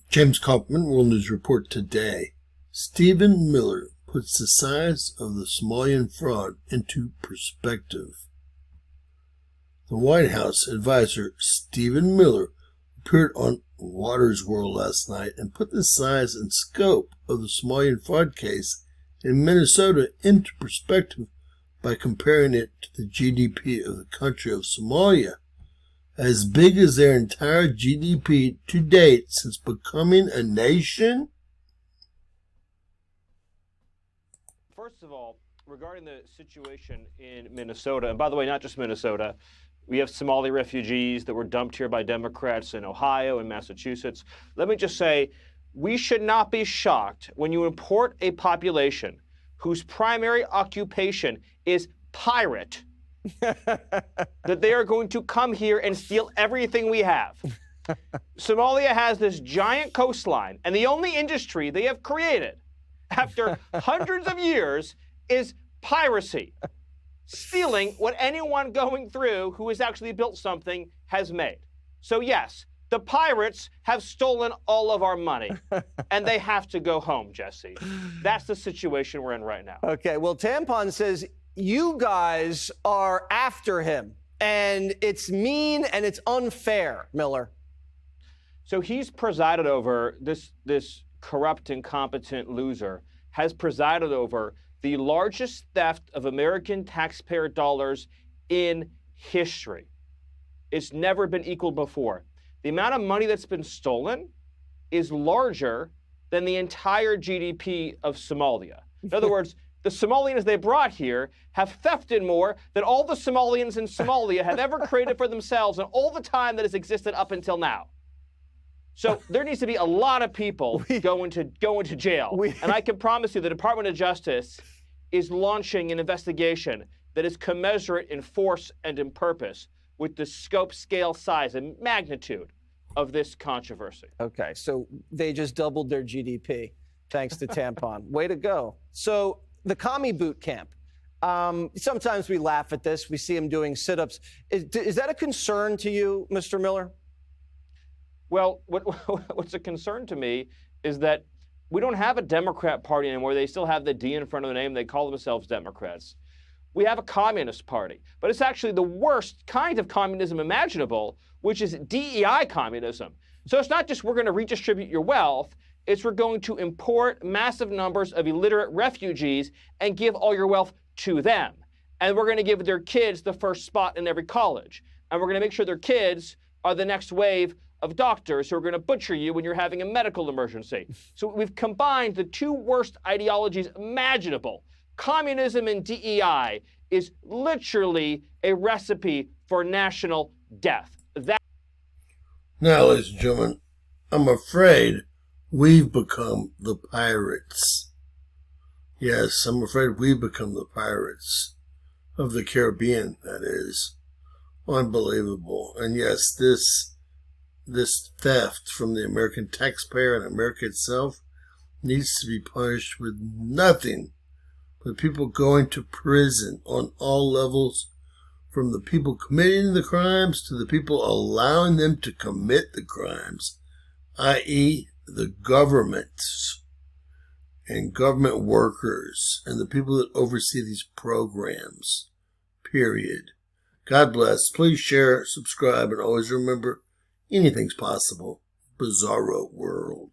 James Kaufman, World News Report today. Stephen Miller puts the size of the Somalian fraud into perspective. The White House advisor Stephen Miller appeared on Water's World last night and put the size and scope of the Somalian fraud case in Minnesota into perspective by comparing it to the GDP of the country of Somalia, as big as their entire GDP to date since becoming a nation? First of all, regarding the situation in Minnesota, and by the way, not just Minnesota, we have Somali refugees that were dumped here by Democrats in Ohio and Massachusetts. Let me just say, we should not be shocked when you import a population whose primary occupation is pirate, that they are going to come here and steal everything we have. Somalia has this giant coastline, and the only industry they have created after hundreds of years is piracy, stealing what anyone going through who has actually built something has made. So yes, the pirates have stolen all of our money, and they have to go home, Jesse. That's the situation we're in right now. Okay, well, Tampon says you guys are after him, and it's mean and it's unfair, Miller. So he's presided over, this corrupt, incompetent loser has presided over the largest theft of American taxpayer dollars in history. It's never been equaled before. The amount of money that's been stolen is larger than the entire GDP of Somalia. In other words, the Somalians they brought here have thefted more than all the Somalians in Somalia have ever created for themselves in all the time that has existed up until now. So there needs to be a lot of people going to jail. And I can promise you the Department of Justice is launching an investigation that is commensurate in force and in purpose with the scope, scale, size, and magnitude of this controversy. Okay, so they just doubled their GDP thanks to Tampon. Way to go. So the commie boot camp. Sometimes we laugh at this. We see him doing sit-ups. Is that a concern to you, Mr. Miller? Well, what's a concern to me is that we don't have a Democrat Party anymore. They still have the D in front of the name. They call themselves Democrats. We have a Communist Party, but it's actually the worst kind of communism imaginable, which is DEI communism. So it's not just we're going to redistribute your wealth, it's we're going to import massive numbers of illiterate refugees and give all your wealth to them. And we're going to give their kids the first spot in every college. And we're going to make sure their kids are the next wave of doctors who are going to butcher you when you're having a medical emergency. So we've combined the two worst ideologies imaginable. Communism and DEI is literally a recipe for national death. Now, ladies and gentlemen, I'm afraid we've become the pirates. Yes, I'm afraid we've become the pirates of the Caribbean, that is. Unbelievable. And yes, this theft from the American taxpayer and America itself needs to be punished with nothing but people going to prison on all levels, from the people committing the crimes to the people allowing them to commit the crimes, i.e. the governments and government workers and the people that oversee these programs, period. God bless. Please share, subscribe, and always remember, anything's possible. Bizarro world.